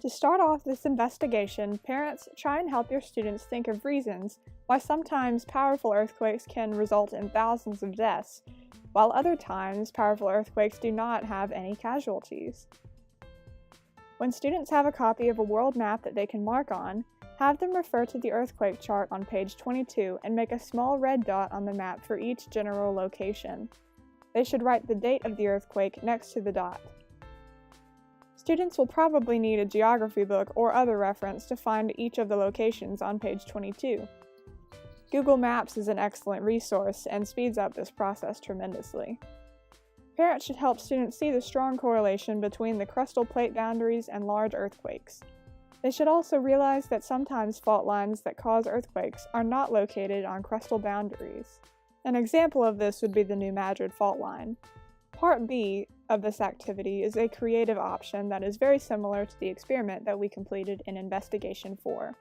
To start off this investigation, parents try and help your students think of reasons why sometimes powerful earthquakes can result in thousands of deaths, while other times powerful earthquakes do not have any casualties. When students have a copy of a world map that they can mark on, have them refer to the earthquake chart on page 22 and make a small red dot on the map for each general location. They should write the date of the earthquake next to the dot. Students will probably need a geography book or other reference to find each of the locations on page 22. Google Maps is an excellent resource and speeds up this process tremendously. Parents should help students see the strong correlation between the crustal plate boundaries and large earthquakes. They should also realize that sometimes fault lines that cause earthquakes are not located on crustal boundaries. An example of this would be the New Madrid fault line. Part B of this activity is a creative option that is very similar to the experiment that we completed in Investigation 4.